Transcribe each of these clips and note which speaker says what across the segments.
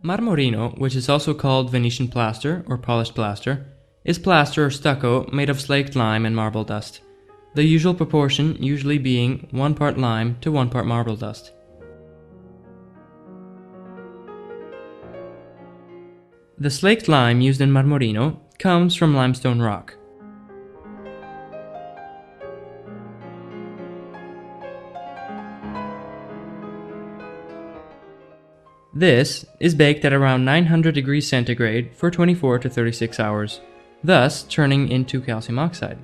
Speaker 1: Marmorino, which is also called Venetian plaster or polished plaster, is plaster or stucco made of slaked lime and marble dust, the usual proportion usually being 1 part lime to 1 part marble dust. The slaked lime used in Marmorino comes from limestone rock. This is baked at around 900 degrees centigrade for 24 to 36 hours, thus turning into calcium oxide.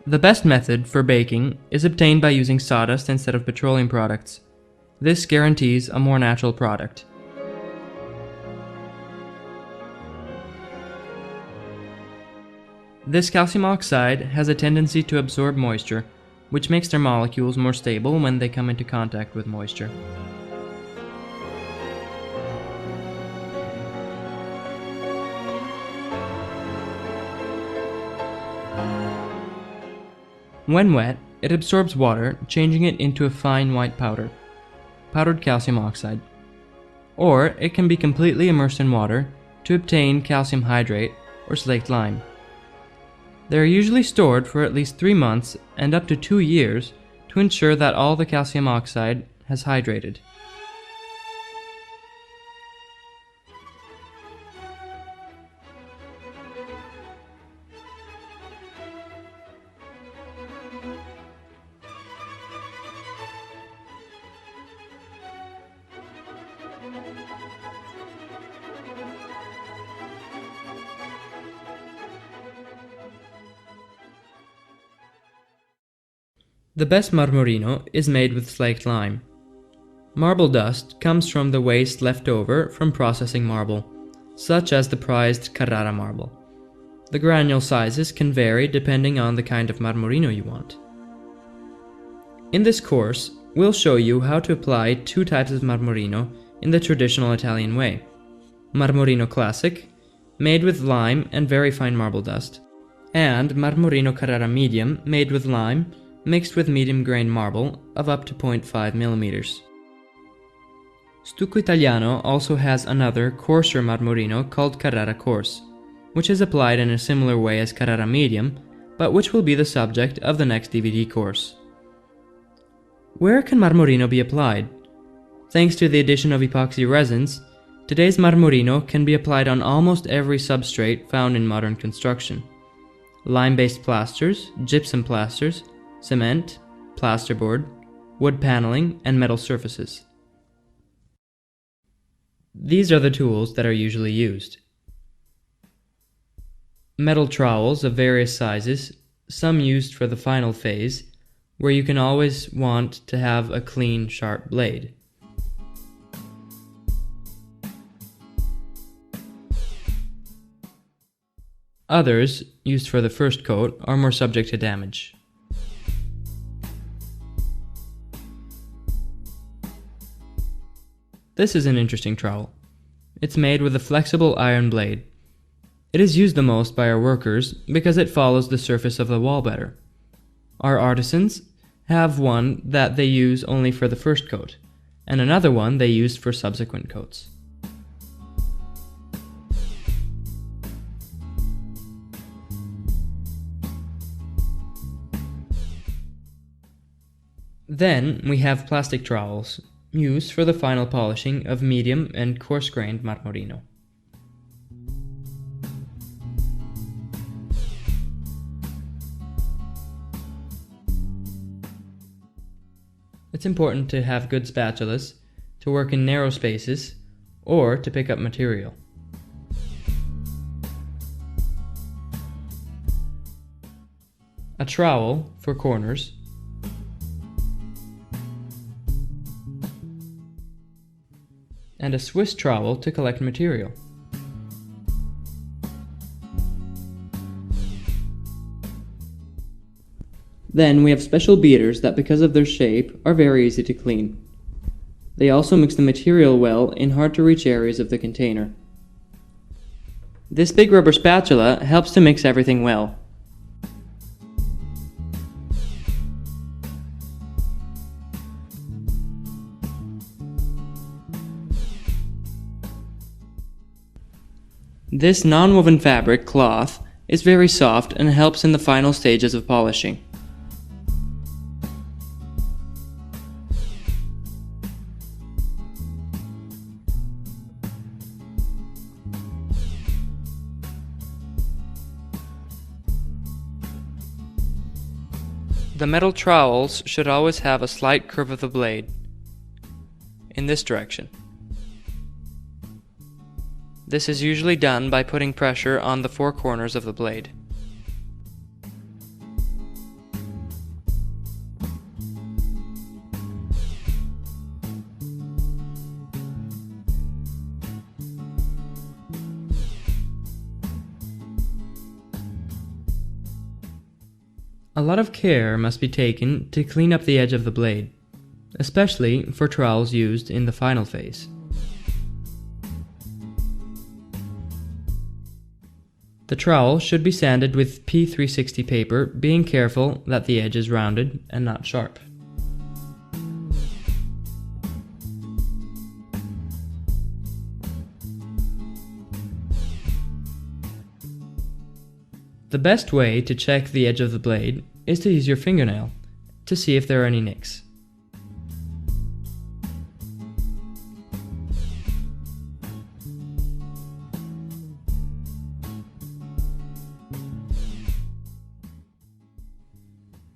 Speaker 1: The best method for baking is obtained by using sawdust instead of petroleum products. This guarantees a more natural product. This calcium oxide has a tendency to absorb moisture, which makes their molecules more stable when they come into contact with moisture. When wet, it absorbs water, changing it into a fine white powder, powdered calcium oxide. Or it can be completely immersed in water to obtain calcium hydrate or slaked lime. They are usually stored for at least 3 months and up to 2 years to ensure that all the calcium oxide has hydrated. The best Marmorino is made with slaked lime. Marble dust comes from the waste left over from processing marble, such as the prized Carrara marble. The granule sizes can vary depending on the kind of Marmorino you want. In this course, we'll show you how to apply 2 types of Marmorino in the traditional Italian way. Marmorino Classic, made with lime and very fine marble dust, and Marmorino Carrara Medium, made with lime mixed with medium-grained marble of up to 0.5 mm. Stucco Italiano also has another, coarser Marmorino called Carrara Coarse, which is applied in a similar way as Carrara Medium, but which will be the subject of the next DVD course. Where can Marmorino be applied? Thanks to the addition of epoxy resins, today's Marmorino can be applied on almost every substrate found in modern construction. Lime-based plasters, gypsum plasters, cement, plasterboard, wood paneling, and metal surfaces. These are the tools that are usually used. Metal trowels of various sizes, some used for the final phase, where you can always want to have a clean, sharp blade. Others, used for the first coat, are more subject to damage. This is an interesting trowel. It's made with a flexible iron blade. It is used the most by our workers because it follows the surface of the wall better. Our artisans have one that they use only for the first coat, and another one they use for subsequent coats. Then we have plastic trowels, used for the final polishing of medium and coarse-grained Marmorino. It's important to have good spatulas to work in narrow spaces or to pick up material. A trowel for corners, and a Swiss trowel to collect material. Then we have special beaters that, because of their shape, are very easy to clean. They also mix the material well in hard-to-reach areas of the container. This big rubber spatula helps to mix everything well. This non-woven fabric cloth is very soft and helps in the final stages of polishing. The metal trowels should always have a slight curve of the blade, in this direction. This is usually done by putting pressure on the four corners of the blade. A lot of care must be taken to clean up the edge of the blade, especially for trowels used in the final phase. The trowel should be sanded with P360 paper, being careful that the edge is rounded and not sharp. The best way to check the edge of the blade is to use your fingernail to see if there are any nicks.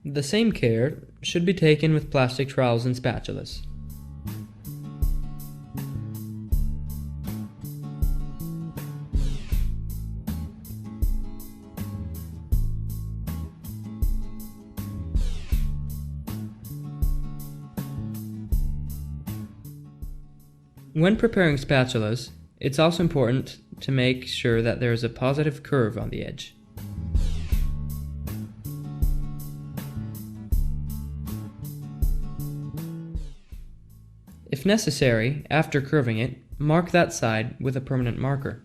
Speaker 1: The same care should be taken with plastic trowels and spatulas. When preparing spatulas, it's also important to make sure that there is a positive curve on the edge. If necessary, after curving it, mark that side with a permanent marker.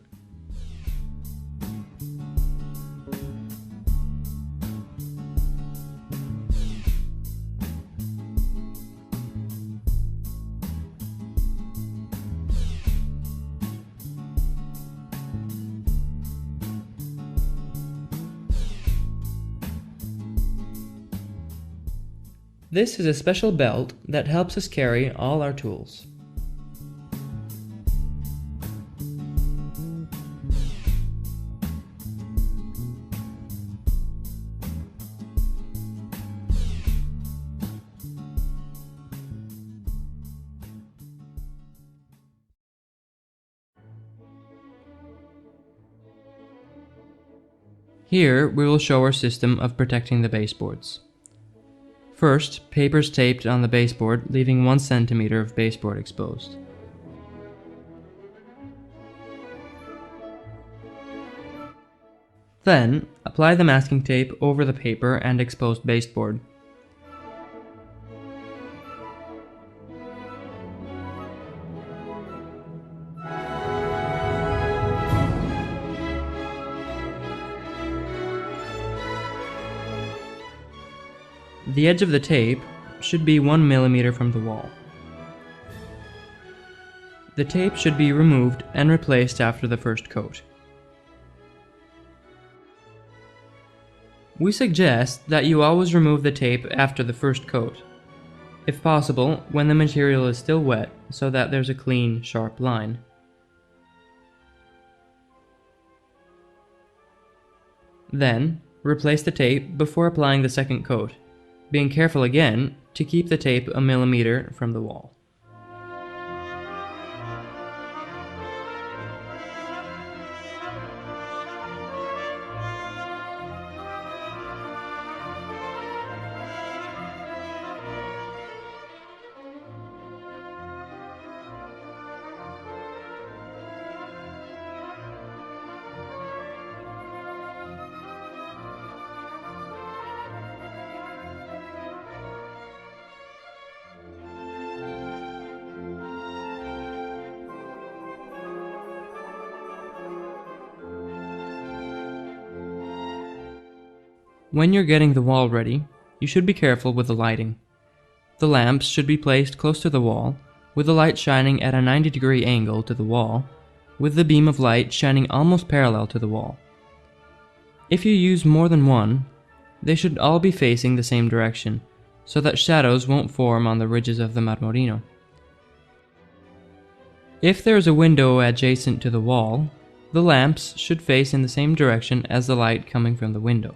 Speaker 1: This is a special belt that helps us carry all our tools. Here we will show our system of protecting the baseboards. First, paper is taped on the baseboard, leaving 1 centimeter of baseboard exposed. Then, apply the masking tape over the paper and exposed baseboard. The edge of the tape should be 1 millimeter from the wall. The tape should be removed and replaced after the first coat. We suggest that you always remove the tape after the first coat, if possible when the material is still wet, so that there's a clean, sharp line. Then, replace the tape before applying the second coat, being careful again to keep the tape a millimeter from the wall. When you're getting the wall ready, you should be careful with the lighting. The lamps should be placed close to the wall, with the light shining at a 90-degree angle to the wall, with the beam of light shining almost parallel to the wall. If you use more than one, they should all be facing the same direction, so that shadows won't form on the ridges of the Marmorino. If there is a window adjacent to the wall, the lamps should face in the same direction as the light coming from the window.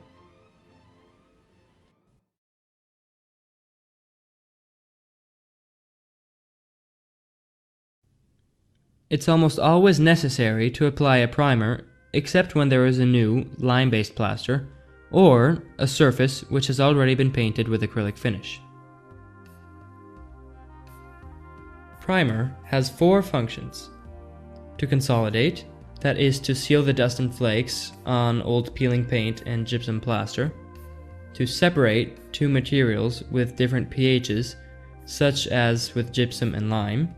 Speaker 1: It's almost always necessary to apply a primer, except when there is a new, lime-based plaster, or a surface which has already been painted with acrylic finish. Primer has 4 functions. To consolidate, that is to seal the dust and flakes on old peeling paint and gypsum plaster. To separate 2 materials with different pHs, such as with gypsum and lime.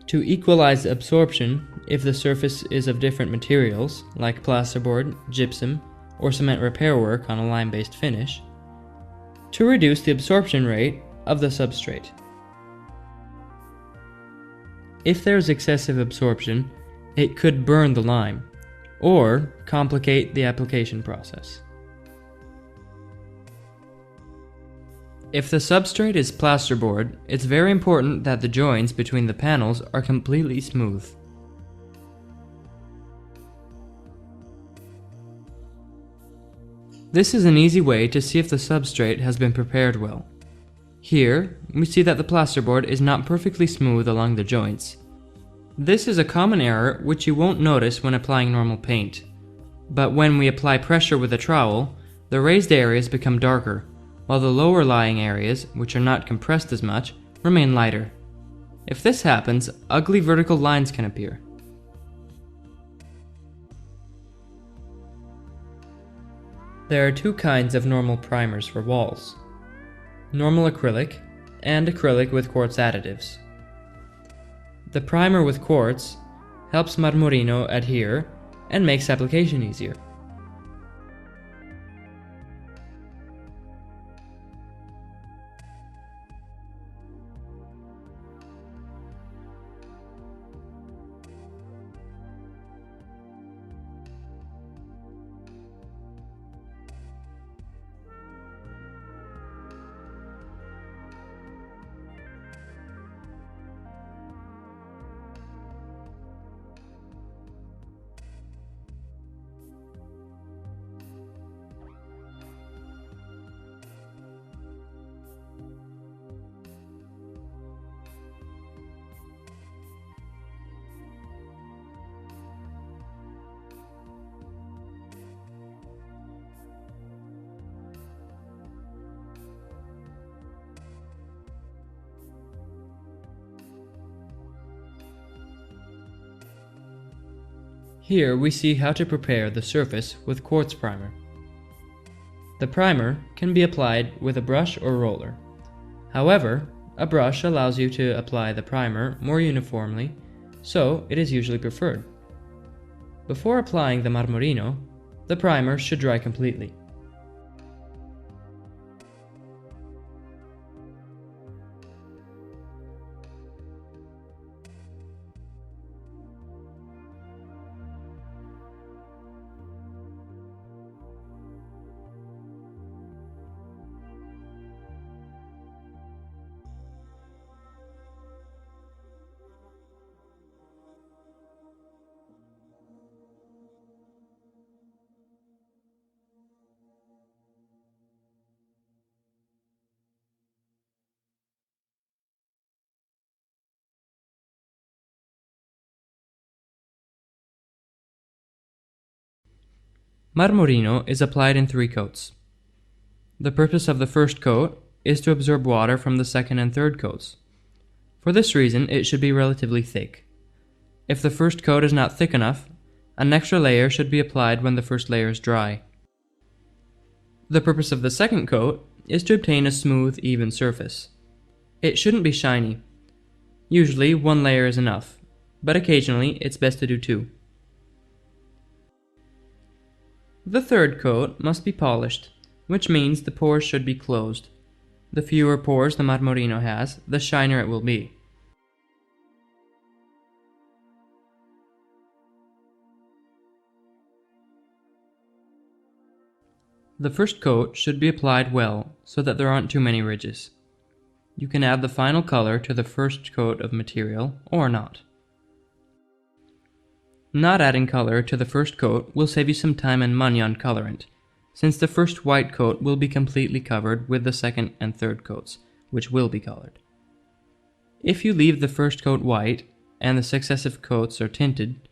Speaker 1: To equalize absorption if the surface is of different materials, like plasterboard, gypsum, or cement repair work on a lime-based finish. To reduce the absorption rate of the substrate. If there is excessive absorption, it could burn the lime, or complicate the application process. If the substrate is plasterboard, it's very important that the joints between the panels are completely smooth. This is an easy way to see if the substrate has been prepared well. Here, we see that the plasterboard is not perfectly smooth along the joints. This is a common error which you won't notice when applying normal paint. But when we apply pressure with a trowel, the raised areas become darker, while the lower lying areas, which are not compressed as much, remain lighter. If this happens, ugly vertical lines can appear. There are 2 kinds of normal primers for walls: normal acrylic and acrylic with quartz additives. The primer with quartz helps Marmorino adhere and makes application easier. Here we see how to prepare the surface with quartz primer. The primer can be applied with a brush or roller. However, a brush allows you to apply the primer more uniformly, so it is usually preferred. Before applying the Marmorino, the primer should dry completely. Marmorino is applied in 3 coats. The purpose of the first coat is to absorb water from the second and third coats. For this reason, it should be relatively thick. If the first coat is not thick enough, an extra layer should be applied when the first layer is dry. The purpose of the second coat is to obtain a smooth, even surface. It shouldn't be shiny. Usually 1 layer is enough, but occasionally it's best to do 2. The third coat must be polished, which means the pores should be closed. The fewer pores the Marmorino has, the shinier it will be. The first coat should be applied well so that there aren't too many ridges. You can add the final color to the first coat of material or not. Not adding color to the first coat will save you some time and money on colorant, since the first white coat will be completely covered with the second and third coats, which will be colored. If you leave the first coat white and the successive coats are tinted,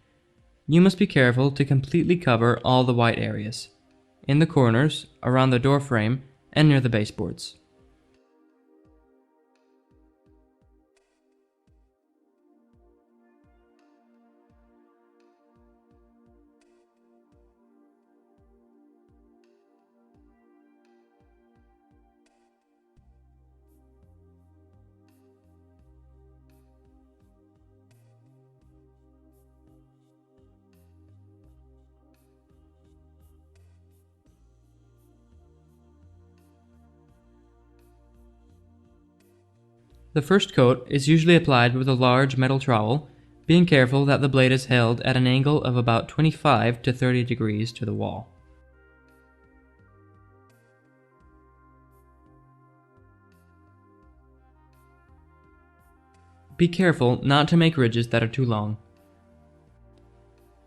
Speaker 1: you must be careful to completely cover all the white areas, in the corners, around the door frame, and near the baseboards. The first coat is usually applied with a large metal trowel, being careful that the blade is held at an angle of about 25 to 30 degrees to the wall. Be careful not to make ridges that are too long.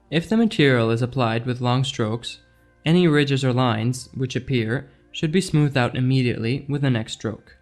Speaker 1: If the material is applied with long strokes, any ridges or lines which appear should be smoothed out immediately with the next stroke.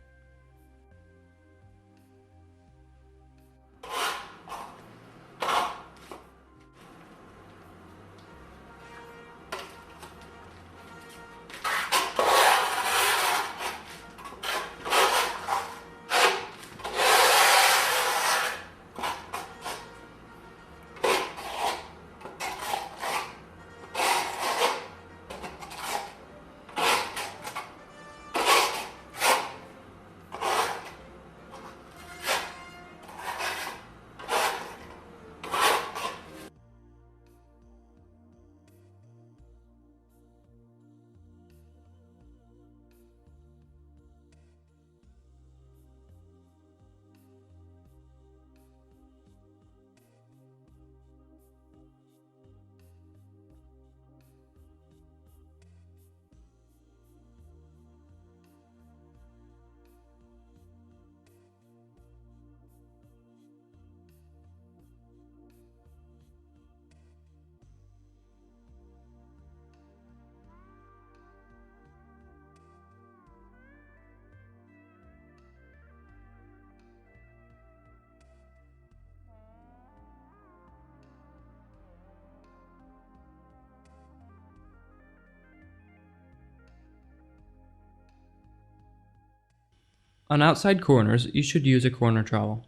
Speaker 1: On outside corners, you should use a corner trowel.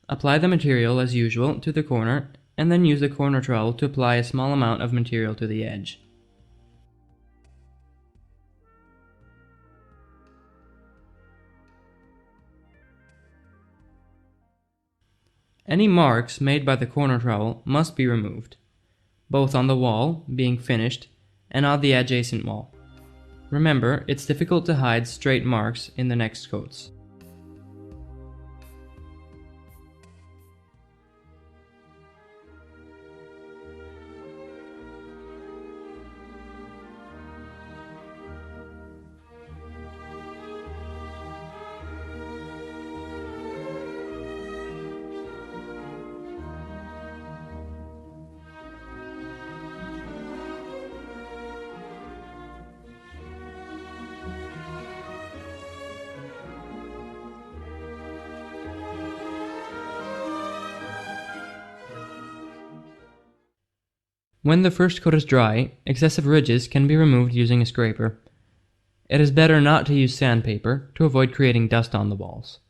Speaker 1: Apply the material as usual to the corner, and then use the corner trowel to apply a small amount of material to the edge. Any marks made by the corner trowel must be removed, both on the wall, being finished, and on the adjacent wall. Remember, it's difficult to hide straight marks in the next coats. When the first coat is dry, excessive ridges can be removed using a scraper. It is better not to use sandpaper to avoid creating dust on the walls.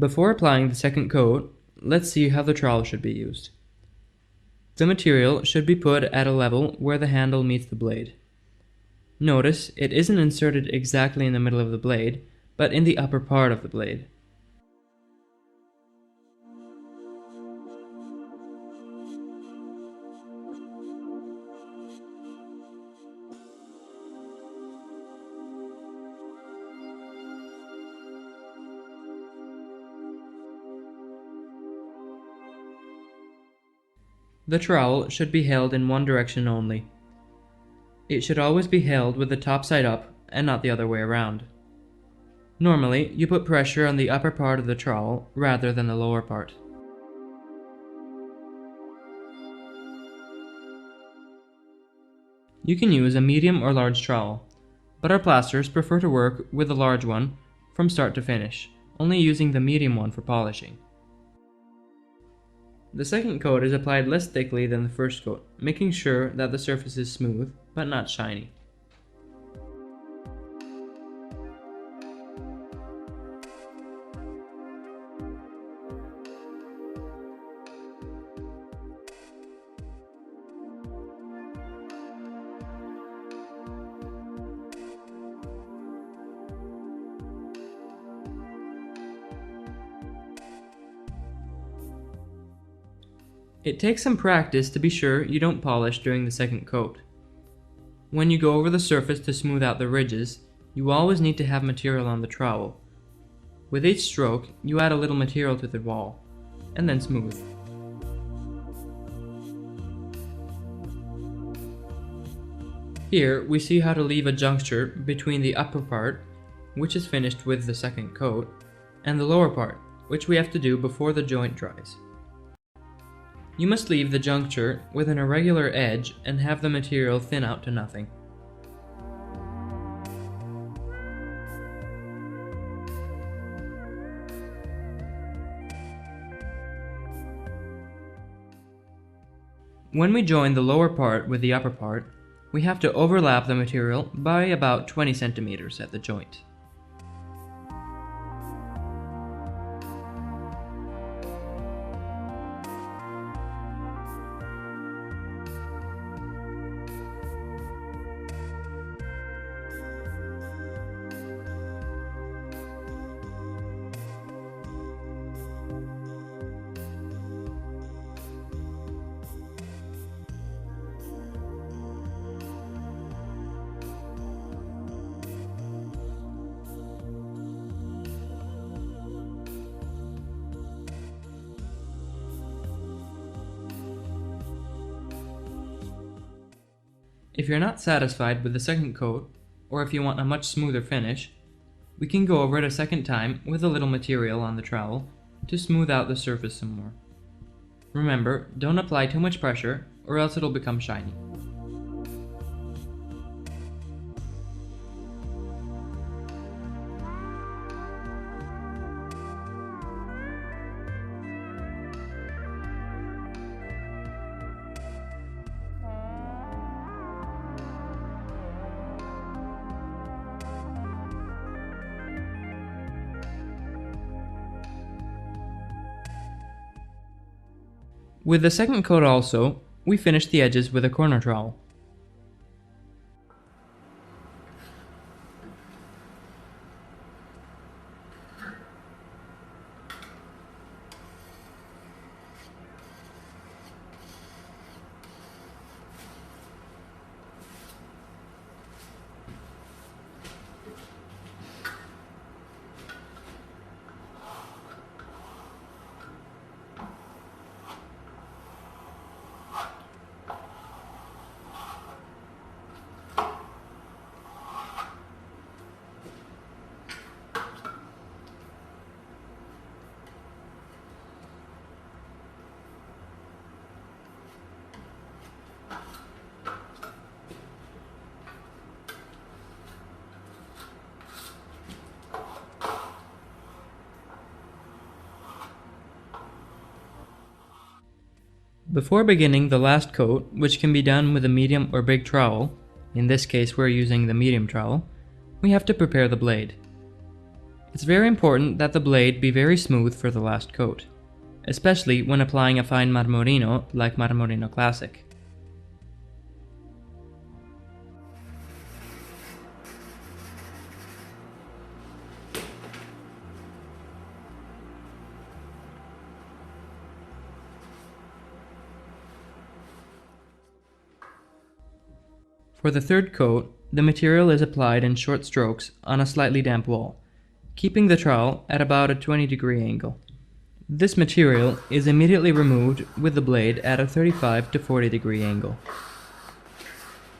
Speaker 1: Before applying the second coat, let's see how the trowel should be used. The material should be put at a level where the handle meets the blade. Notice it isn't inserted exactly in the middle of the blade, but in the upper part of the blade. The trowel should be held in one direction only. It should always be held with the top side up and not the other way around. Normally, you put pressure on the upper part of the trowel rather than the lower part. You can use a medium or large trowel, but our plasters prefer to work with a large one from start to finish, only using the medium one for polishing. The second coat is applied less thickly than the first coat, making sure that the surface is smooth, but not shiny. It takes some practice to be sure you don't polish during the second coat. When you go over the surface to smooth out the ridges, you always need to have material on the trowel. With each stroke, you add a little material to the wall, and then smooth. Here we see how to leave a juncture between the upper part, which is finished with the second coat, and the lower part, which we have to do before the joint dries. You must leave the juncture with an irregular edge and have the material thin out to nothing. When we join the lower part with the upper part, we have to overlap the material by about 20 centimeters at the joint. If you're not satisfied with the second coat, or if you want a much smoother finish, we can go over it a second time with a little material on the trowel to smooth out the surface some more. Remember, don't apply too much pressure or else it'll become shiny. With the second coat also, we finish the edges with a corner trowel. Before beginning the last coat, which can be done with a medium or big trowel, in this case we're using the medium trowel, we have to prepare the blade. It's very important that the blade be very smooth for the last coat, especially when applying a fine Marmorino like Marmorino Classic. For the third coat, the material is applied in short strokes on a slightly damp wall, keeping the trowel at about a 20-degree angle. This material is immediately removed with the blade at a 35 to 40-degree angle.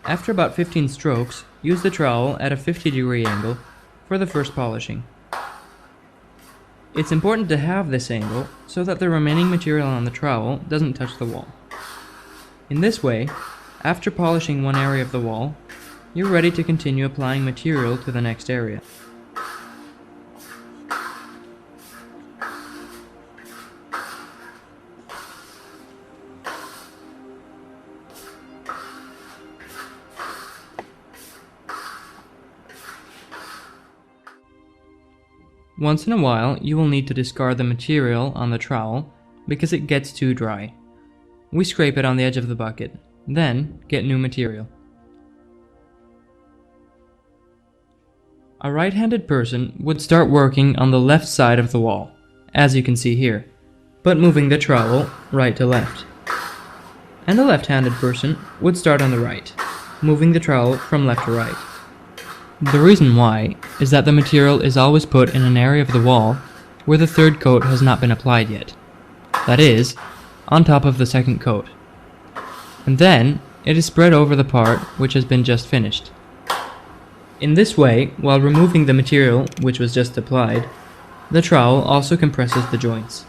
Speaker 1: After about 15 strokes, use the trowel at a 50-degree angle for the first polishing. It's important to have this angle so that the remaining material on the trowel doesn't touch the wall. In this way, after polishing one area of the wall, you're ready to continue applying material to the next area. Once in a while, you will need to discard the material on the trowel because it gets too dry. We scrape it on the edge of the bucket, then get new material. A right-handed person would start working on the left side of the wall, as you can see here, but moving the trowel right to left. And a left-handed person would start on the right, moving the trowel from left to right. The reason why is that the material is always put in an area of the wall where the third coat has not been applied yet. That is, on top of the second coat. And then it is spread over the part which has been just finished. In this way, while removing the material which was just applied, the trowel also compresses the joints.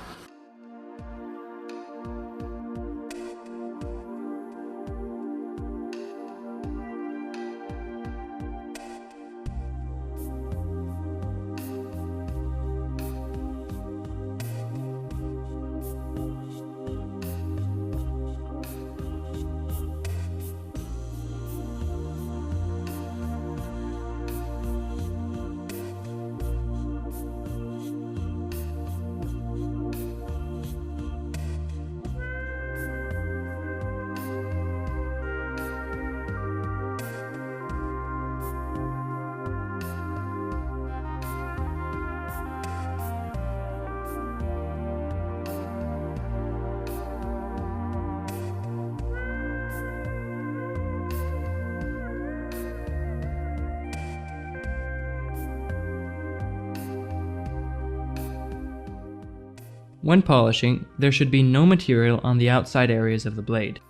Speaker 1: When polishing, there should be no material on the outside areas of the blade.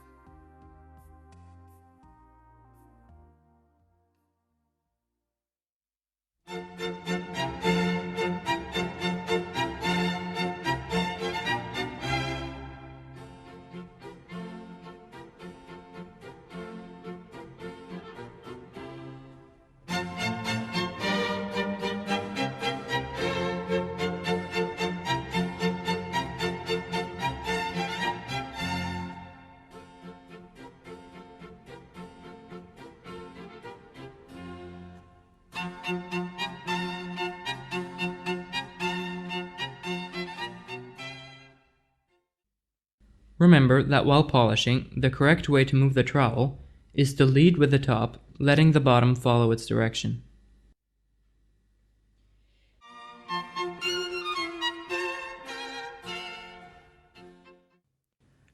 Speaker 1: Remember that while polishing, the correct way to move the trowel is to lead with the top, letting the bottom follow its direction.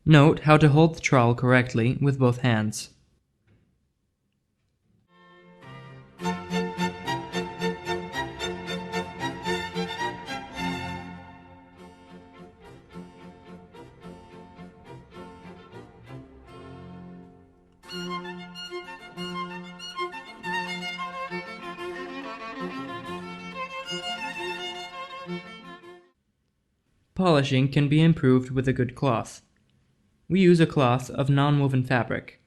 Speaker 1: Note how to hold the trowel correctly with both hands. Polishing can be improved with a good cloth. We use a cloth of non-woven fabric.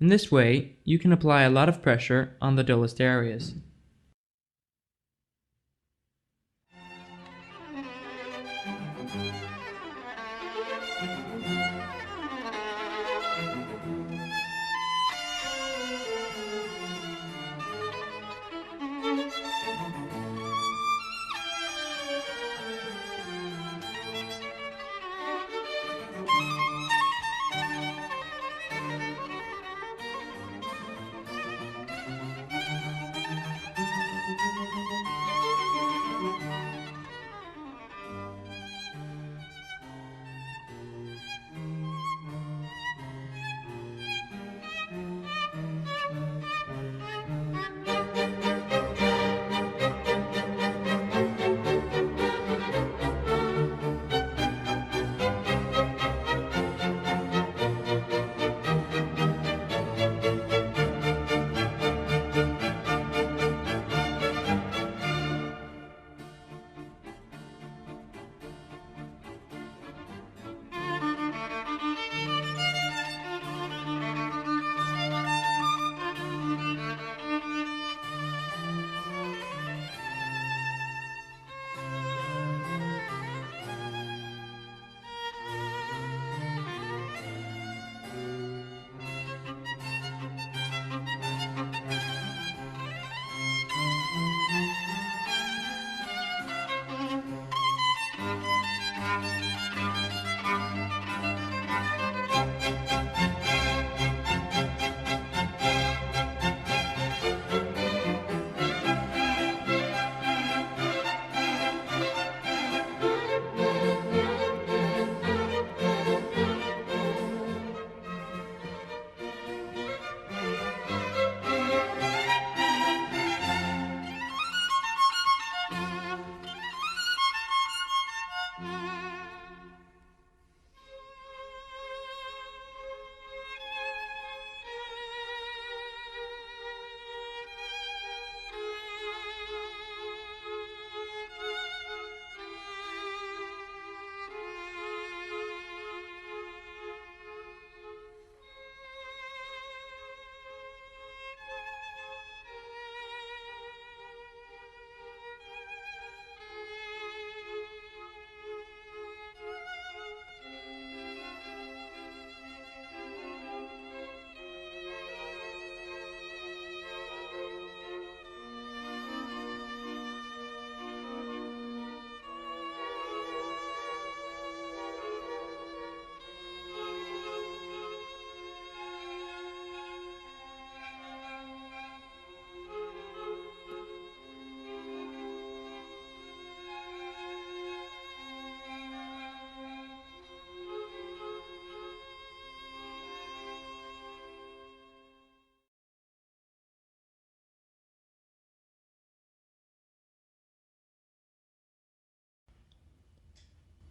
Speaker 1: In this way, you can apply a lot of pressure on the dullest areas.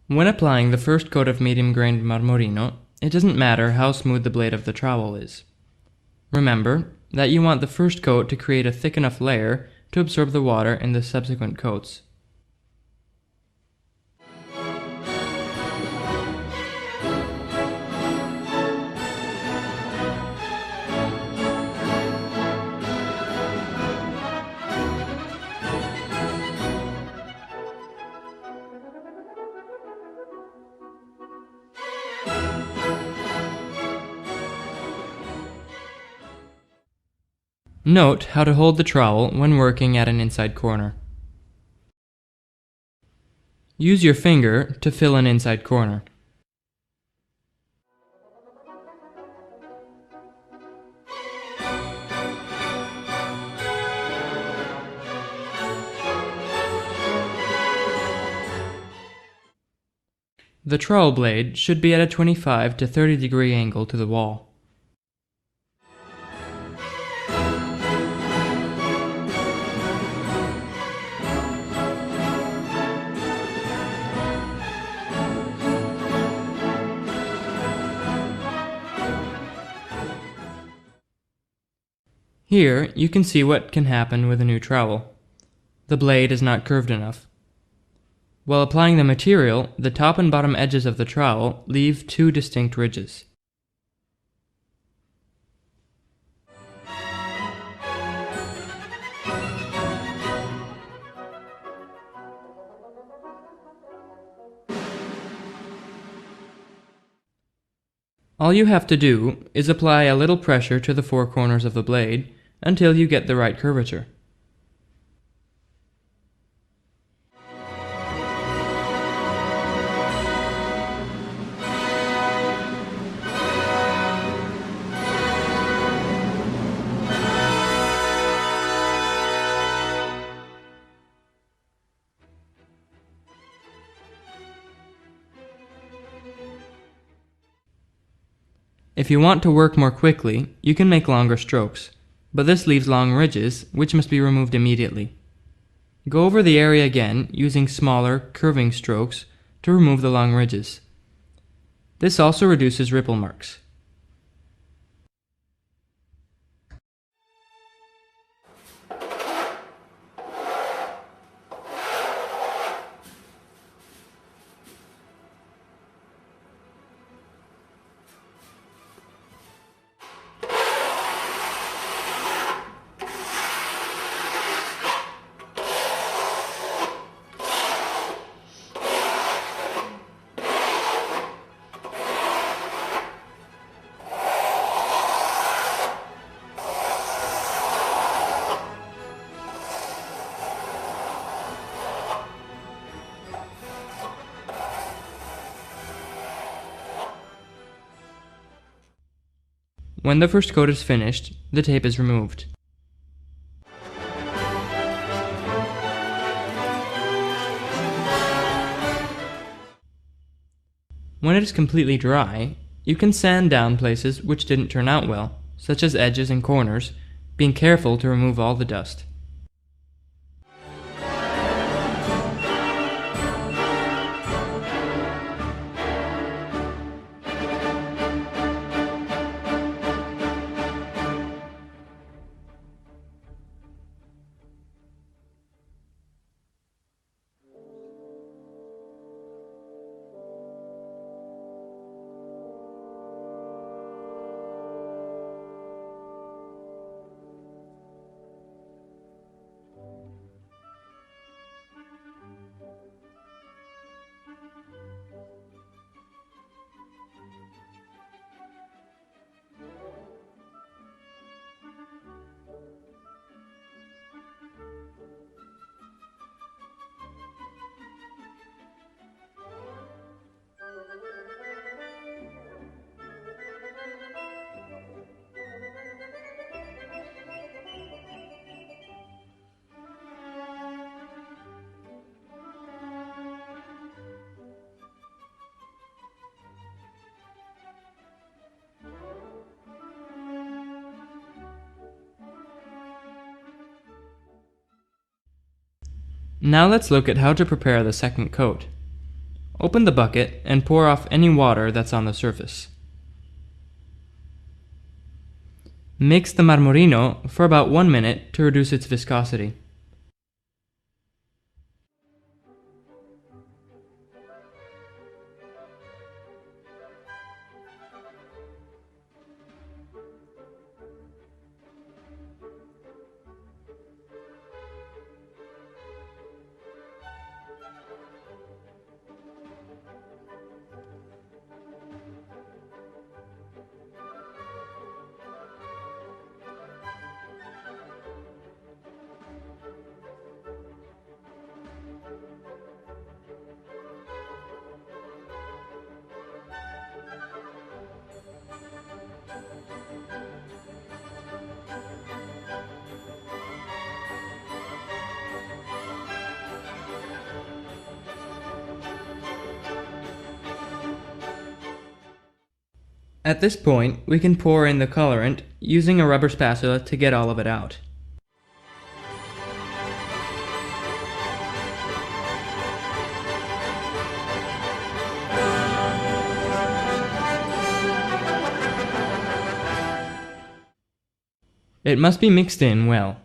Speaker 1: When applying the first coat of medium-grained Marmorino, it doesn't matter how smooth the blade of the trowel is. Remember that you want the first coat to create a thick enough layer to absorb the water in the subsequent coats. Note how to hold the trowel when working at an inside corner. Use your finger to fill an inside corner. The trowel blade should be at a 25 to 30 degree angle to the wall. Here, you can see what can happen with a new trowel. The blade is not curved enough. While applying the material, the top and bottom edges of the trowel leave two distinct ridges. All you have to do is apply a little pressure to the four corners of the blade until you get the right curvature. If you want to work more quickly, you can make longer strokes, but this leaves long ridges, which must be removed immediately. Go over the area again using smaller, curving strokes to remove the long ridges. This also reduces ripple marks. When the first coat is finished, the tape is removed. When it is completely dry, you can sand down places which didn't turn out well, such as edges and corners, being careful to remove all the dust. Now let's look at how to prepare the second coat. Open the bucket and pour off any water that's on the surface. Mix the Marmorino for about 1 minute to reduce its viscosity. At this point, we can pour in the colorant using a rubber spatula to get all of it out. It must be mixed in well.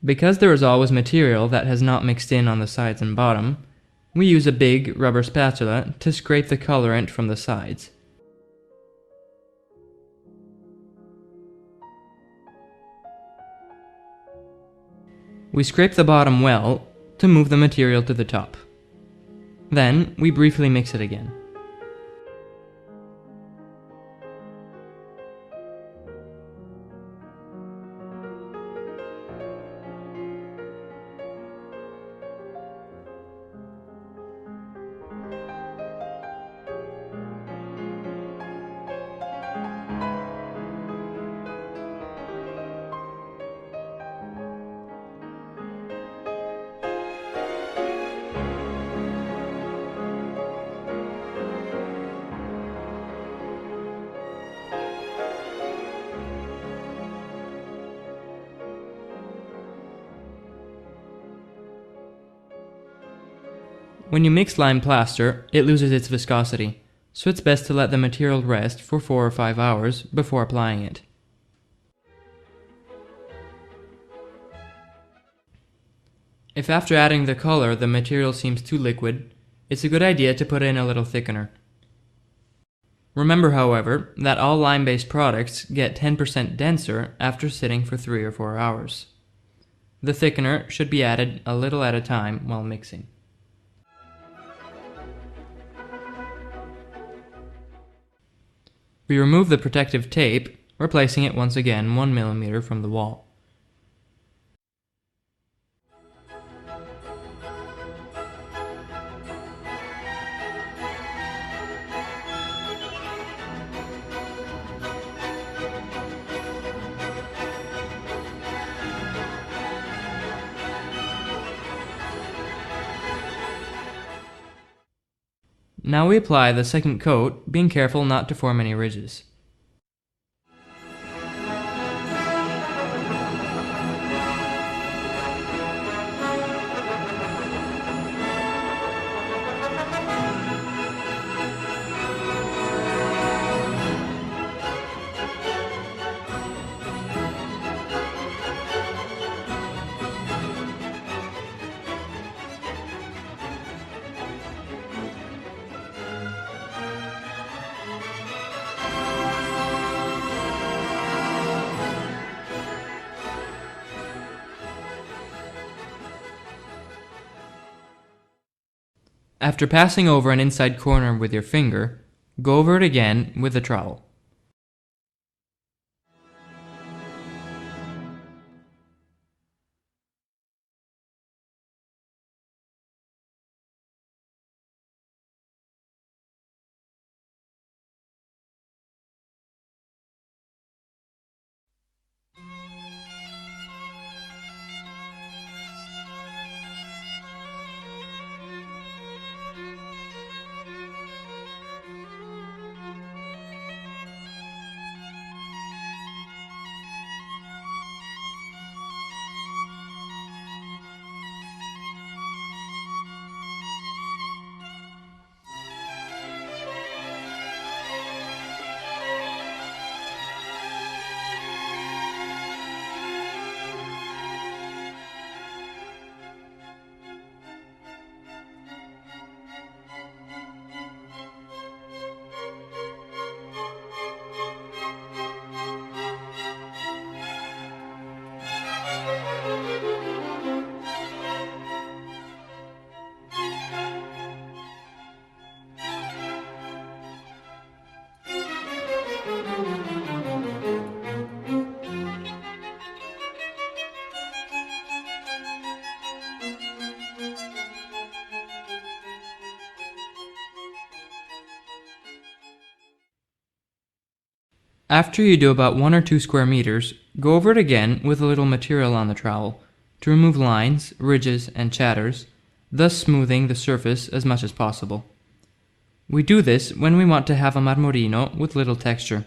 Speaker 1: Because there is always material that has not mixed in on the sides and bottom, we use a big rubber spatula to scrape the colorant from the sides. We scrape the bottom well to move the material to the top. Then we briefly mix it again. When you mix lime plaster, it loses its viscosity, so it's best to let the material rest for 4 or 5 hours before applying it. If after adding the color the material seems too liquid, it's a good idea to put in a little thickener. Remember, however, that all lime-based products get 10% denser after sitting for 3 or 4 hours. The thickener should be added a little at a time while mixing. We remove the protective tape, replacing it once again 1 millimeter from the wall. Now we apply the second coat, being careful not to form any ridges. After passing over an inside corner with your finger, go over it again with the trowel. After you do about 1 or 2 square meters, go over it again with a little material on the trowel to remove lines, ridges, and chatters, thus smoothing the surface as much as possible. We do this when we want to have a marmorino with little texture.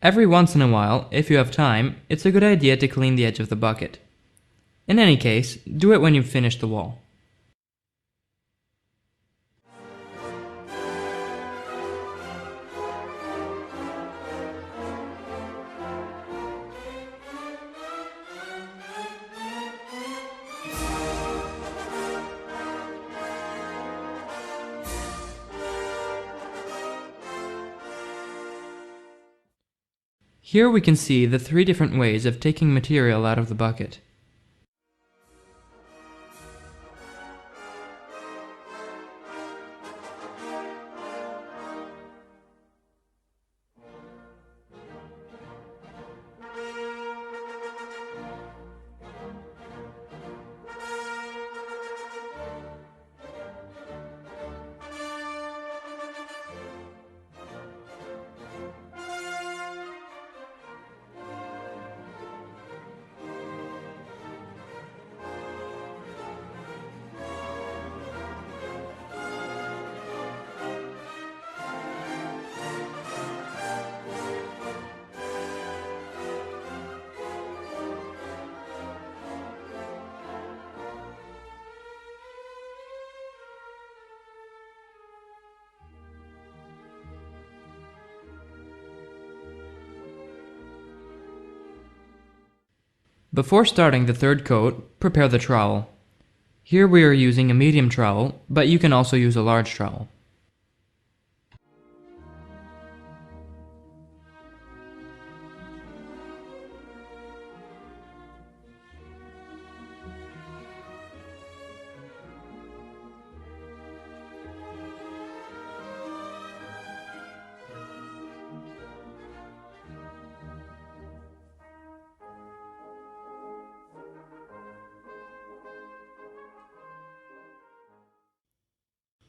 Speaker 1: Every once in a while, if you have time, it's a good idea to clean the edge of the bucket. In any case, do it when you've finished the wall. Here we can see the 3 different ways of taking material out of the bucket. Before starting the 3rd coat, prepare the trowel. Here we are using a medium trowel, but you can also use a large trowel.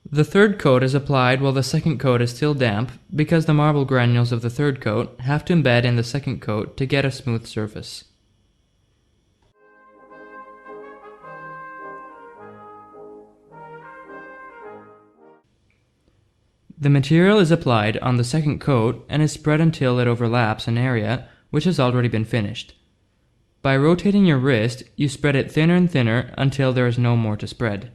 Speaker 1: The 3rd coat is applied while the 2nd coat is still damp because the marble granules of the 3rd coat have to embed in the 2nd coat to get a smooth surface. The material is applied on the 2nd coat and is spread until it overlaps an area which has already been finished. By rotating your wrist, you spread it thinner and thinner until there is no more to spread.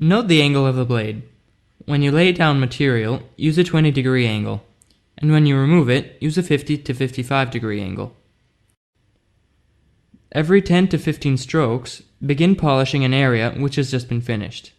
Speaker 1: Note the angle of the blade. When you lay down material, use a 20-degree angle, and when you remove it, use a 50 to 55-degree angle. Every 10 to 15 strokes, begin polishing an area which has just been finished.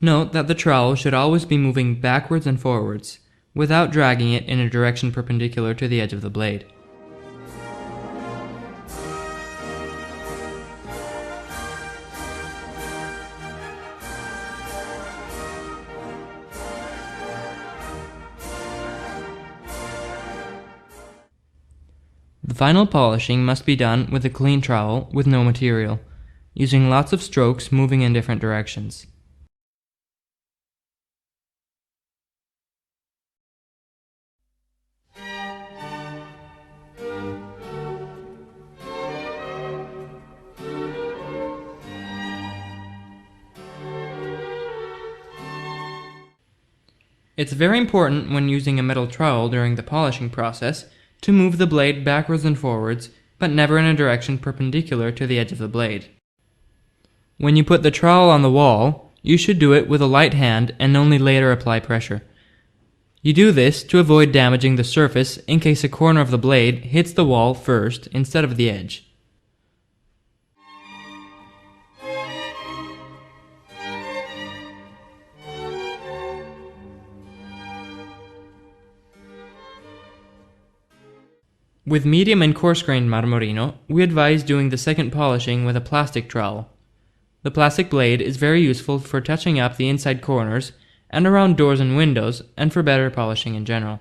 Speaker 1: Note that the trowel should always be moving backwards and forwards, without dragging it in a direction perpendicular to the edge of the blade. The final polishing must be done with a clean trowel with no material, using lots of strokes moving in different directions. It's very important when using a metal trowel during the polishing process to move the blade backwards and forwards, but never in a direction perpendicular to the edge of the blade. When you put the trowel on the wall, you should do it with a light hand and only later apply pressure. You do this to avoid damaging the surface in case a corner of the blade hits the wall first instead of the edge. With medium and coarse-grained Marmorino, we advise doing the second polishing with a plastic trowel. The plastic blade is very useful for touching up the inside corners and around doors and windows, and for better polishing in general.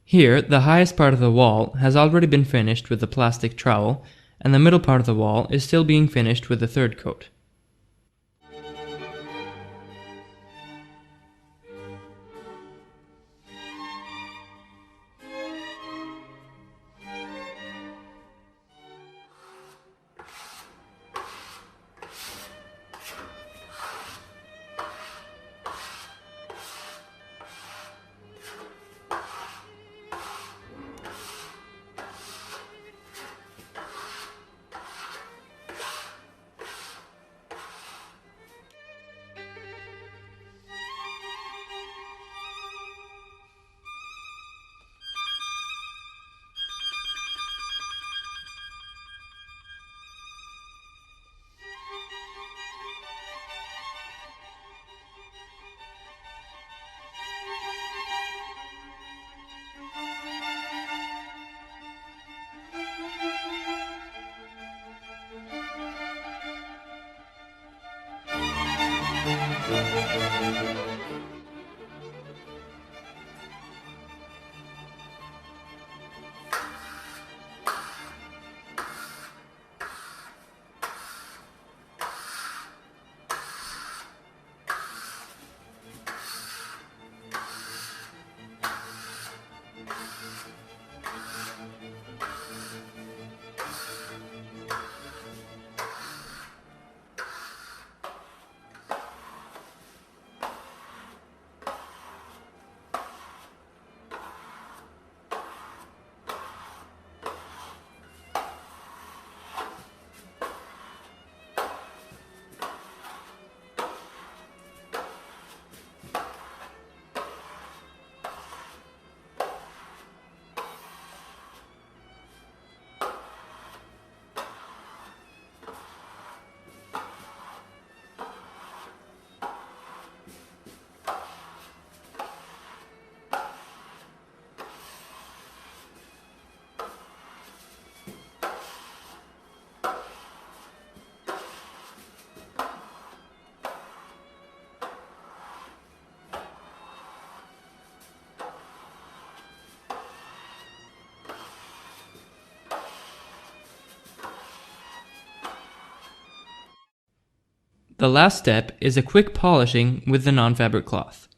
Speaker 1: Here, the highest part of the wall has already been finished with the plastic trowel, and the middle part of the wall is still being finished with the third coat. The last step is a quick polishing with the non-fabric cloth.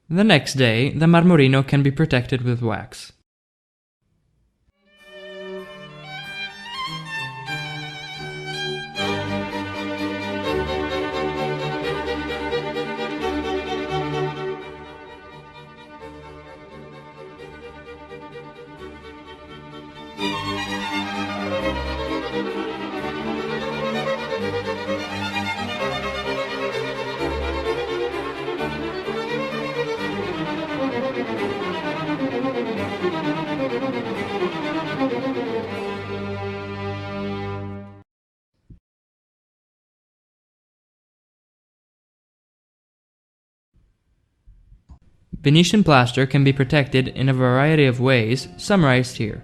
Speaker 1: The next day, the Marmorino can be protected with wax. Venetian plaster can be protected in a variety of ways, summarized here.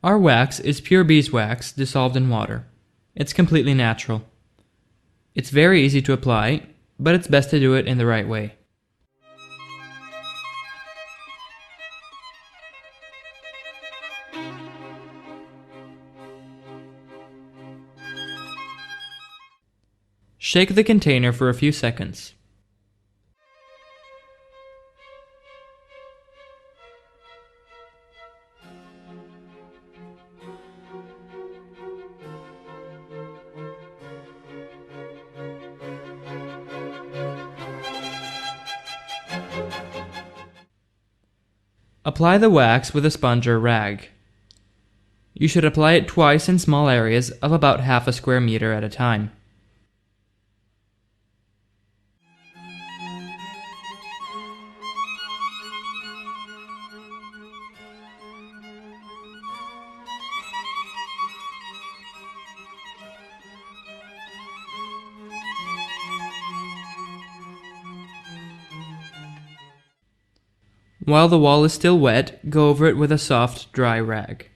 Speaker 1: Our wax is pure beeswax dissolved in water. It's completely natural. It's very easy to apply, but it's best to do it in the right way. Shake the container for a few seconds. Apply the wax with a sponge or rag. You should apply it twice in small areas of about half a square meter at a time. While the wall is still wet, go over it with a soft, dry rag.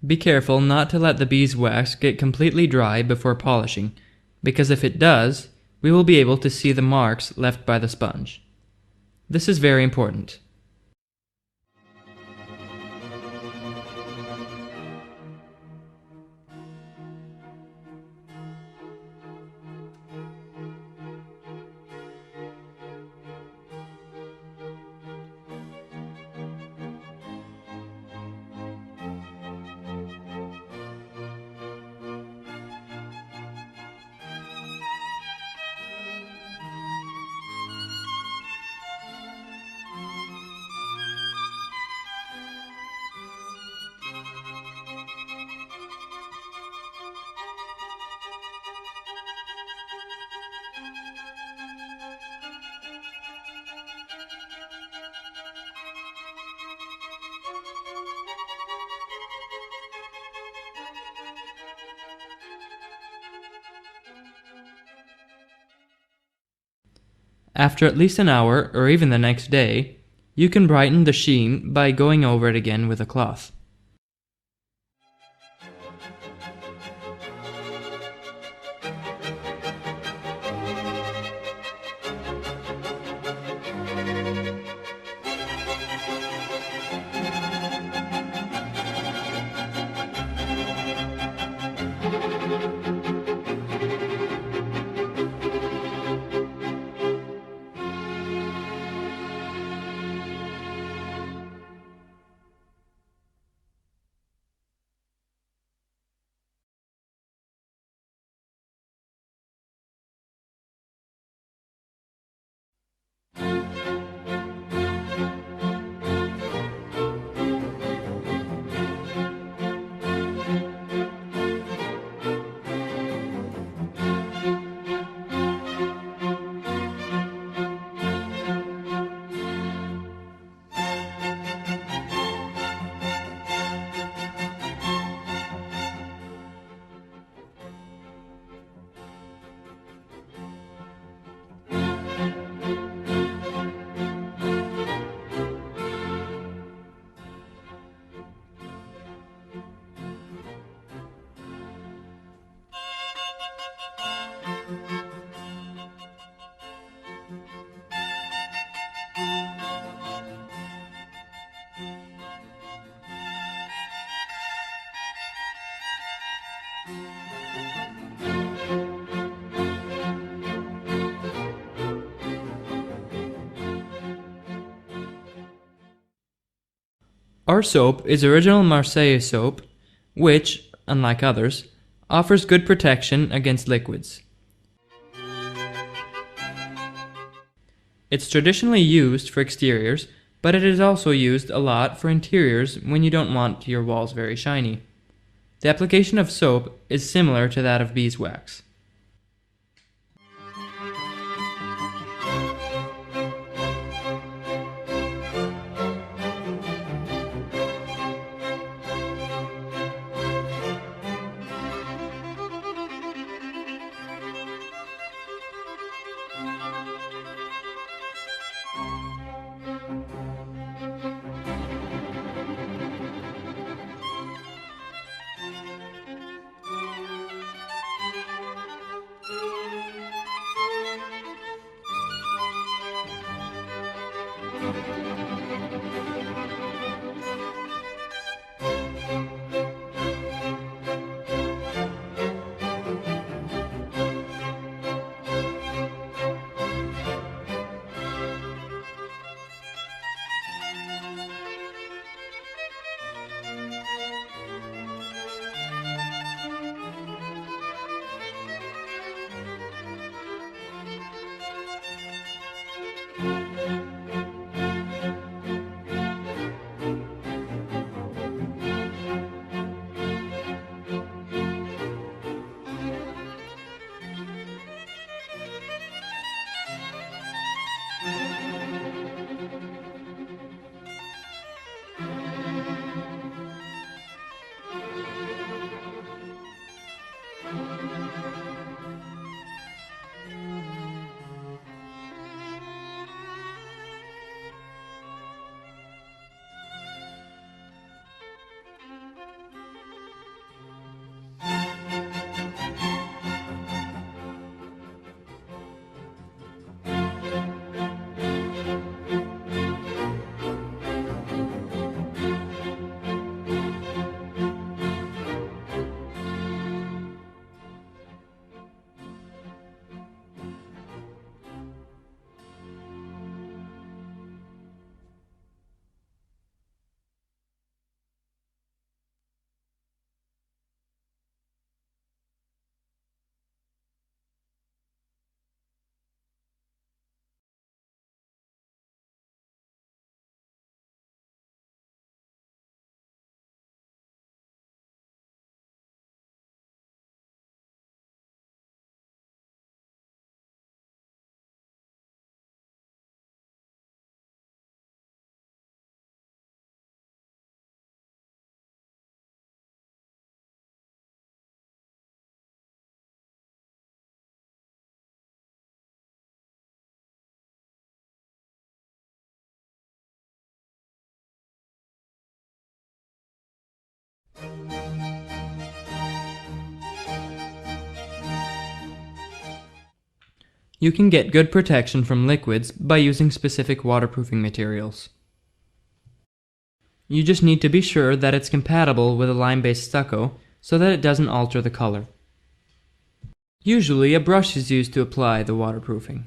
Speaker 1: Be careful not to let the beeswax get completely dry before polishing, because if it does, we will be able to see the marks left by the sponge. This is very important. After at least an hour, or even the next day, you can brighten the sheen by going over it again with a cloth. Our soap is original Marseille soap, which, unlike others, Offers good protection against liquids. It's traditionally used for exteriors, but it is also used a lot for interiors when you don't want your walls very shiny. The application of soap is similar to that of beeswax. You can get good protection from liquids by using specific waterproofing materials. You just need to be sure that it's compatible with a lime-based stucco so that it doesn't alter the color. Usually a brush is used to apply the waterproofing.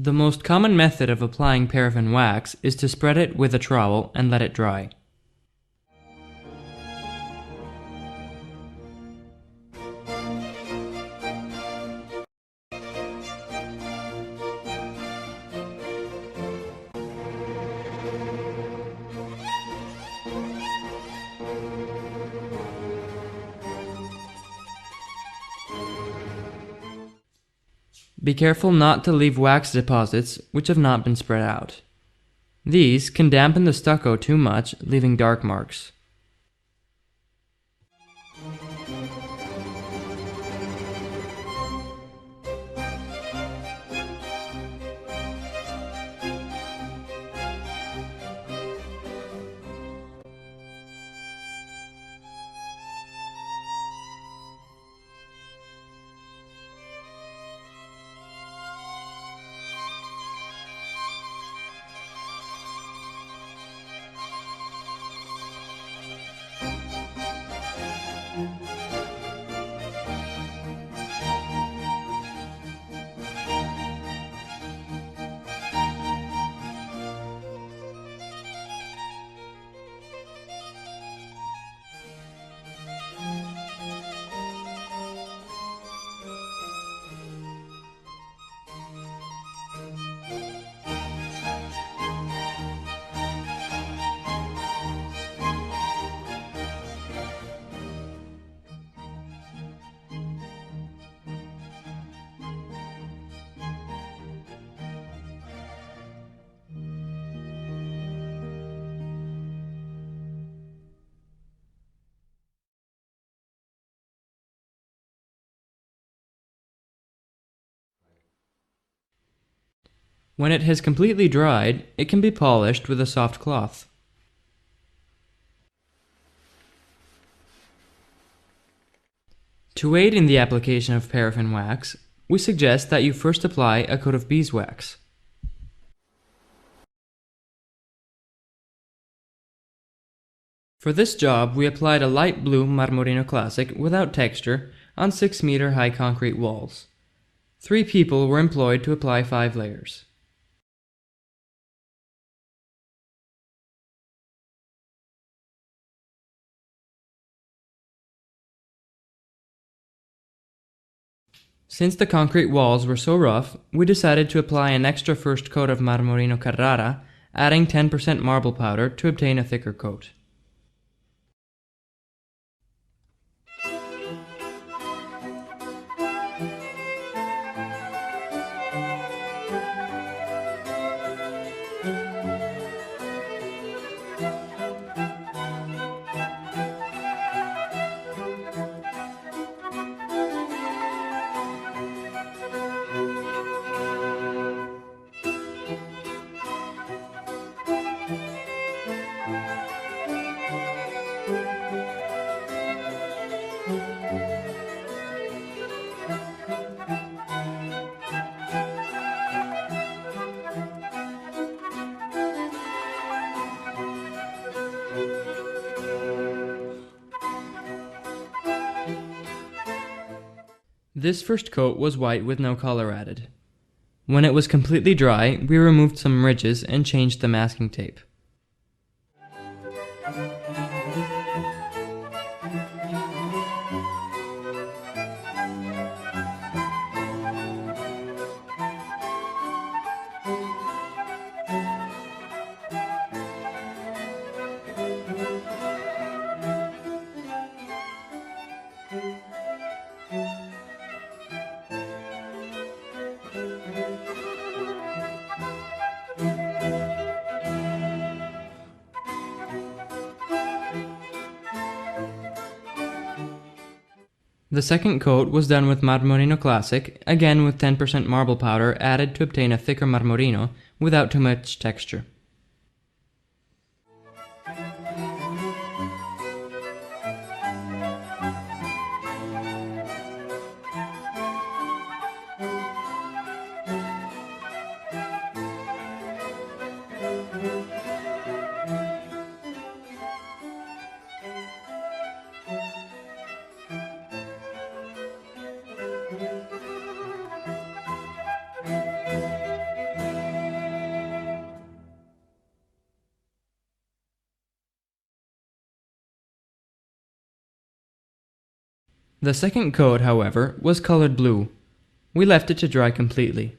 Speaker 1: The most common method of applying paraffin wax is to spread it with a trowel and let it dry. Be careful not to leave wax deposits which have not been spread out. These can dampen the stucco too much, leaving dark marks. When it has completely dried, it can be polished with a soft cloth. To aid in the application of paraffin wax, we suggest that you first apply a coat of beeswax. For this job, we applied a light blue Marmorino Classic without texture on 6-meter high concrete walls. 3 people were employed to apply 5 layers. Since the concrete walls were so rough, we decided to apply an extra first coat of Marmorino Carrara, adding 10% marble powder to obtain a thicker coat. This first coat was white with no color added. When it was completely dry, we removed some ridges and changed the masking tape. The second coat was done with Marmorino Classic, again with 10% marble powder added to obtain a thicker Marmorino without too much texture. The second coat, however, was colored blue. We left it to dry completely.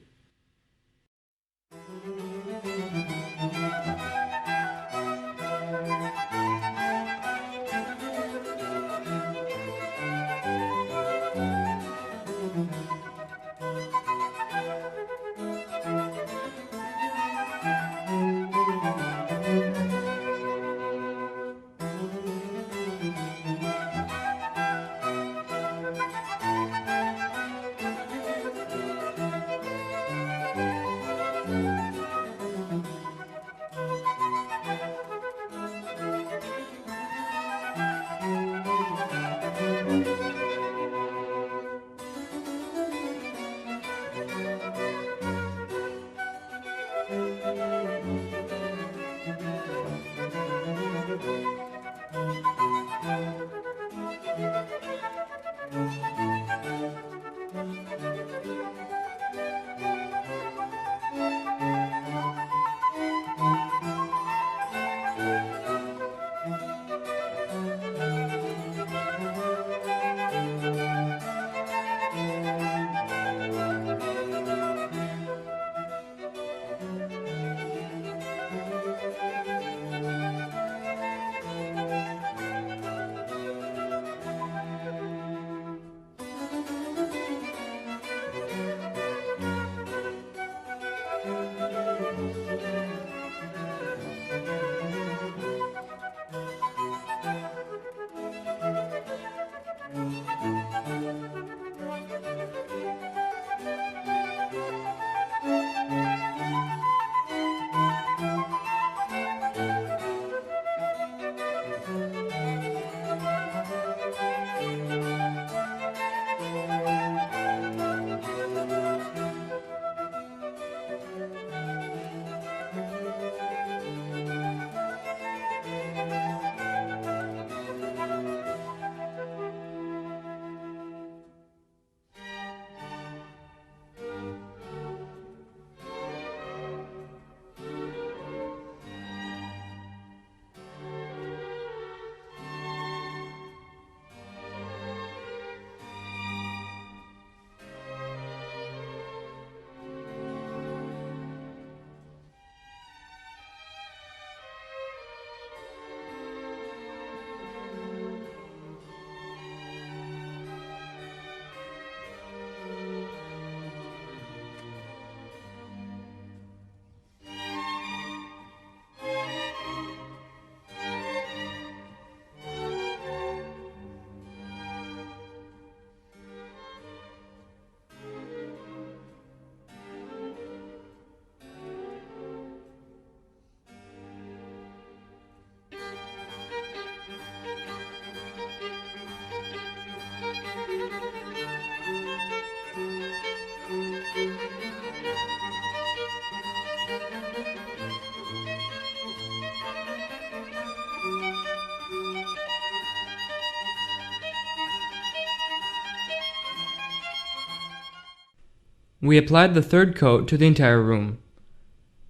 Speaker 1: We applied the third coat to the entire room.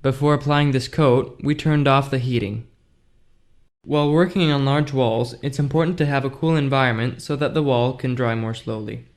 Speaker 1: Before applying this coat, we turned off the heating. While working on large walls, it's important to have a cool environment so that the wall can dry more slowly.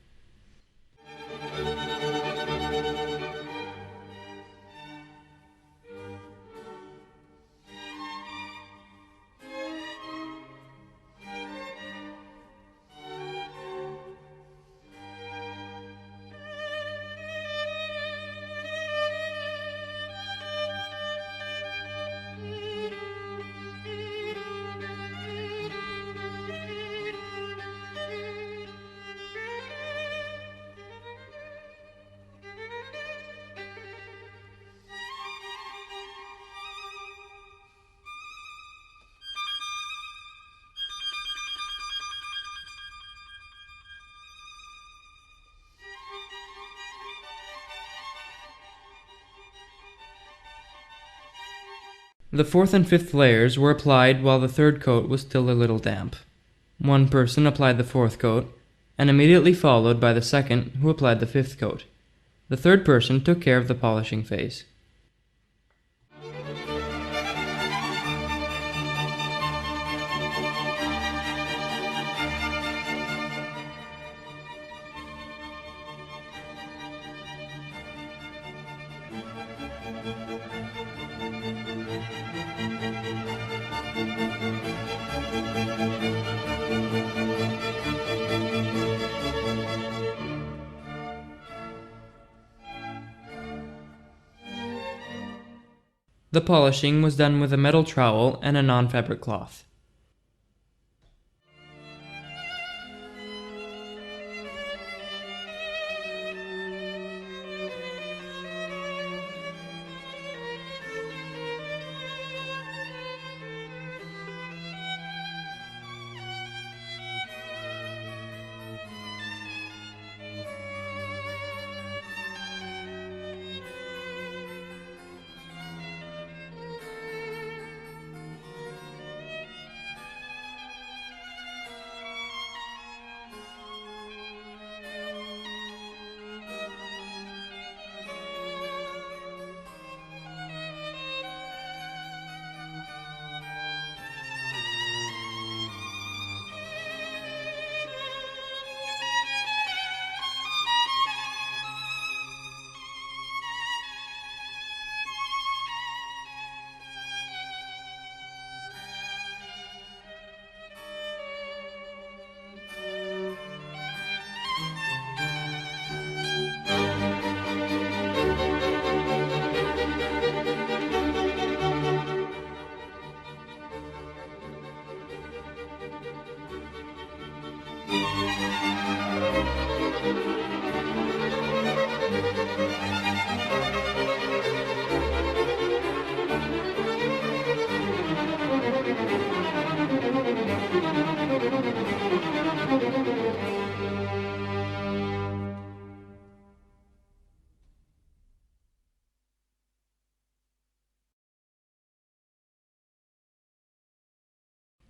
Speaker 1: The fourth and fifth layers were applied while the third coat was still a little damp. One person applied the fourth coat, and immediately followed by the second, who applied the fifth coat. The third person took care of the polishing phase. The polishing was done with a metal trowel and a non-fabric cloth.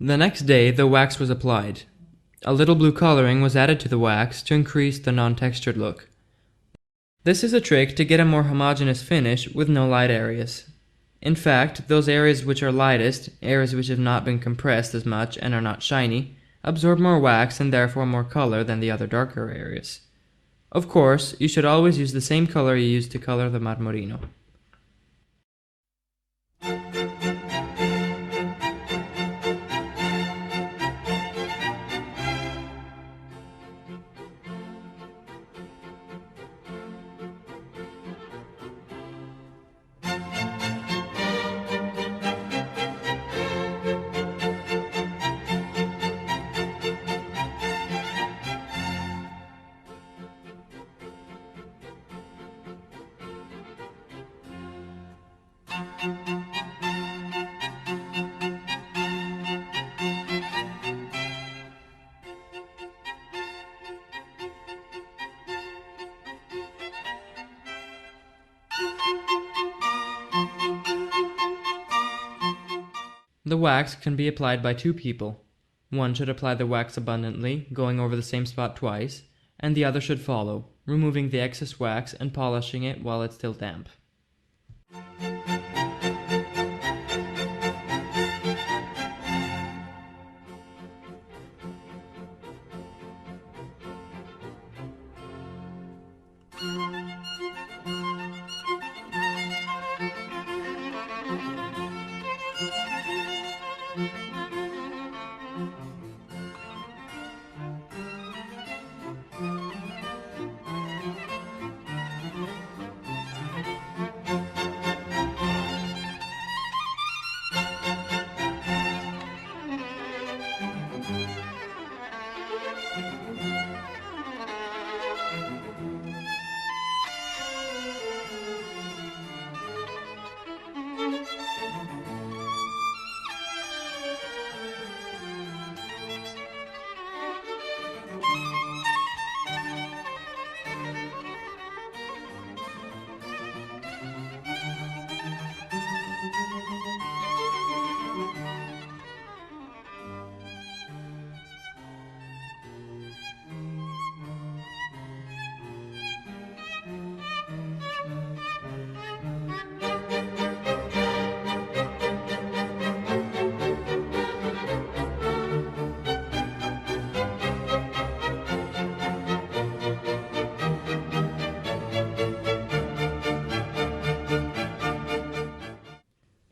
Speaker 1: The next day, the wax was applied. A little blue coloring was added to the wax to increase the non-textured look. This is a trick to get a more homogeneous finish with no light areas. In fact, those areas which are lightest, areas which have not been compressed as much and are not shiny, absorb more wax and therefore more color than the other darker areas. Of course, you should always use the same color you used to color the Marmorino. The wax can be applied by two people. One should apply the wax abundantly, going over the same spot twice, and the other should follow, removing the excess wax and polishing it while it's still damp.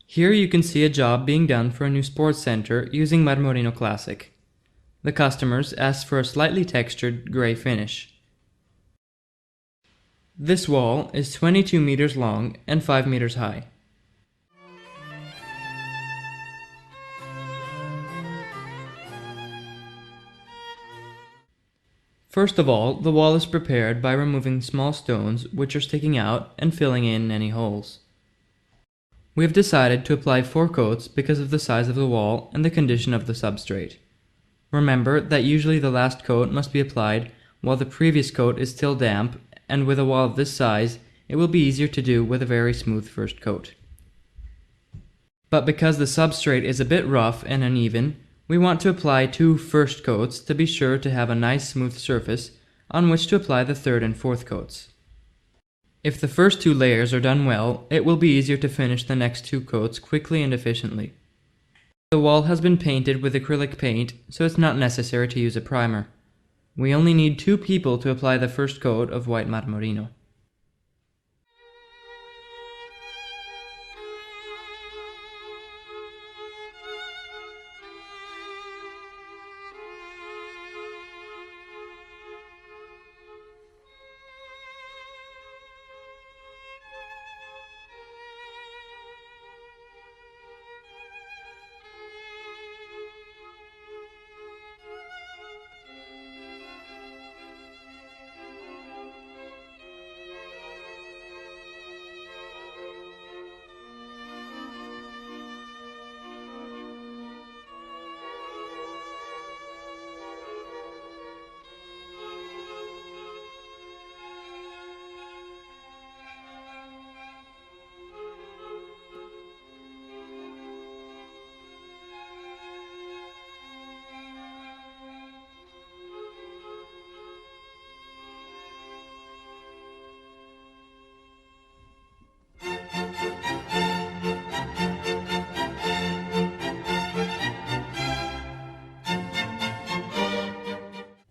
Speaker 1: Here you can see a job being done for a new sports center using Marmorino Classic. The customers asked for a slightly textured gray finish. This wall is 22 meters long and 5 meters high. First of all, the wall is prepared by removing small stones which are sticking out and filling in any holes. We have decided to apply 4 coats because of the size of the wall and the condition of the substrate. Remember that usually the last coat must be applied while the previous coat is still damp, and with a wall of this size, it will be easier to do with a very smooth first coat. But because the substrate is a bit rough and uneven, we want to apply 2 first coats to be sure to have a nice smooth surface on which to apply the third and fourth coats. If the first 2 layers are done well, it will be easier to finish the next 2 coats quickly and efficiently. The wall has been painted with acrylic paint, so it's not necessary to use a primer. We only need 2 people to apply the first coat of white Marmorino.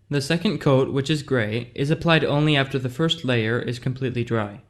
Speaker 1: The second coat, which is gray, is applied only after the first layer is completely dry.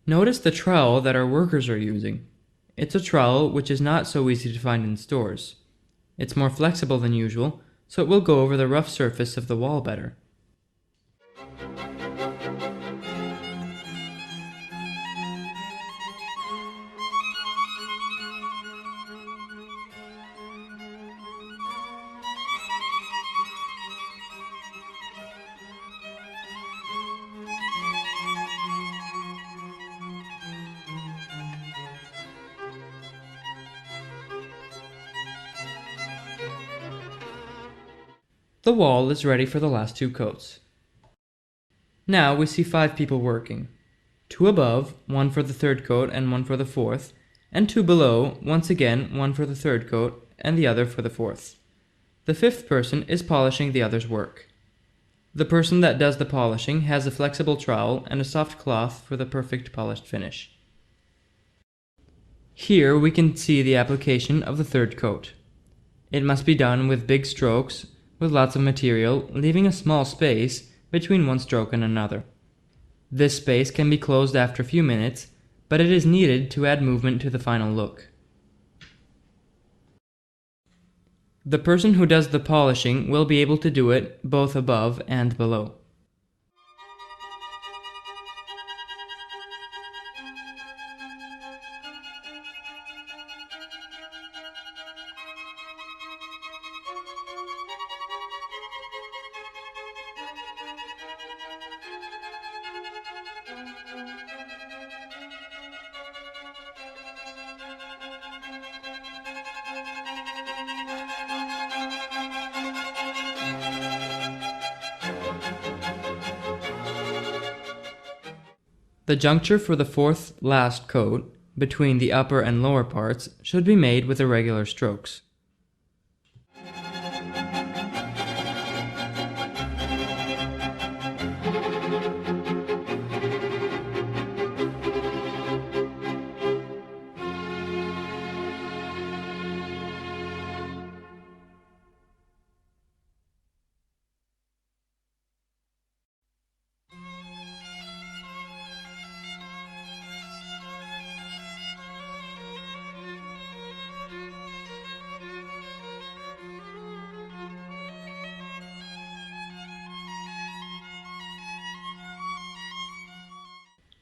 Speaker 1: Notice the trowel that our workers are using. It's a trowel which is not so easy to find in stores. It's more flexible than usual, so it will go over the rough surface of the wall better. The wall is ready for the last 2 coats. Now we see 5 people working. 2 above, 1 for the 3rd coat and 1 for the 4th, and 2 below, once again 1 for the 3rd coat and the other for the 4th. The 5th person is polishing the other's work. The person that does the polishing has a flexible trowel and a soft cloth for the perfect polished finish. Here we can see the application of the 3rd coat. It must be done with big strokes, with lots of material, leaving a small space between one stroke and another. This space can be closed after a few minutes, but it is needed to add movement to the final look. The person who does the polishing will be able to do it both above and below. The juncture for the 4th last coat, between the upper and lower parts, should be made with irregular strokes.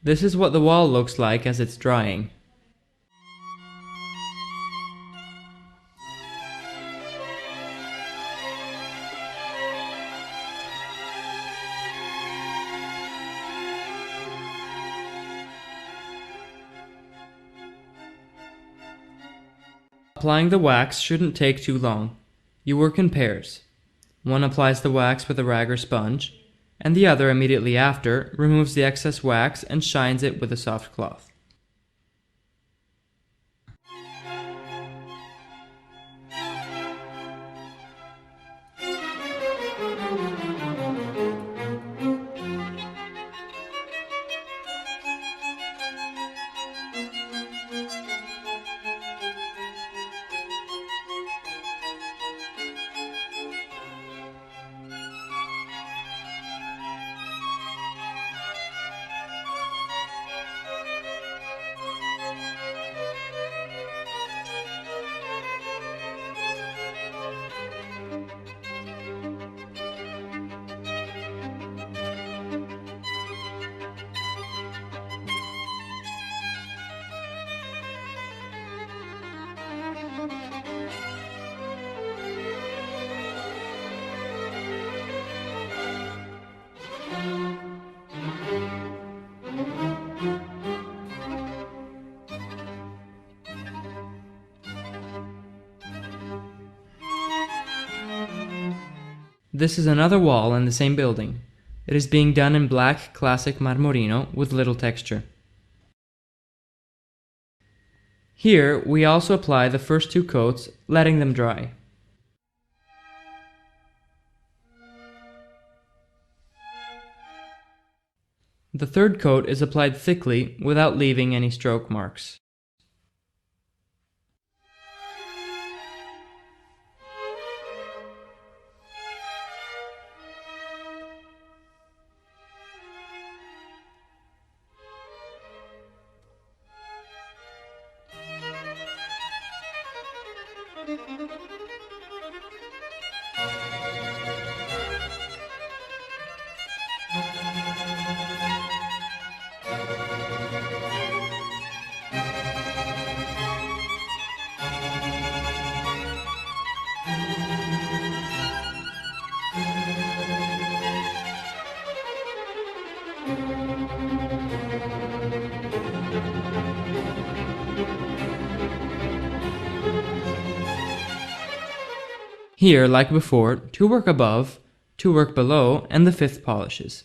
Speaker 1: This is what the wall looks like as it's drying. Applying the wax shouldn't take too long. You work in pairs. One applies the wax with a rag or sponge, and the other immediately after removes the excess wax and shines it with a soft cloth. This is another wall in the same building. It is being done in black classic Marmorino with little texture. Here, we also apply the first 2 coats, letting them dry. The third coat is applied thickly without leaving any stroke marks. Here, like before, 2 work above, 2 work below, and the 5th polishes.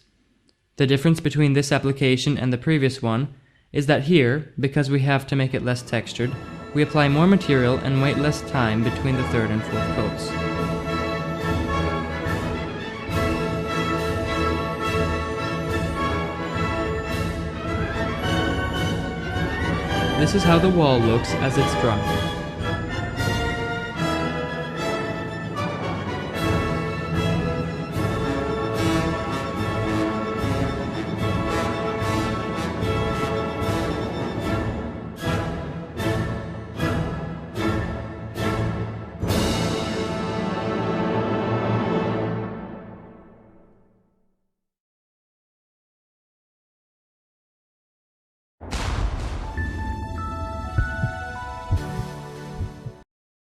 Speaker 1: The difference between this application and the previous one is that here, because we have to make it less textured, we apply more material and wait less time between the 3rd and 4th coats. This is how the wall looks as it's dry.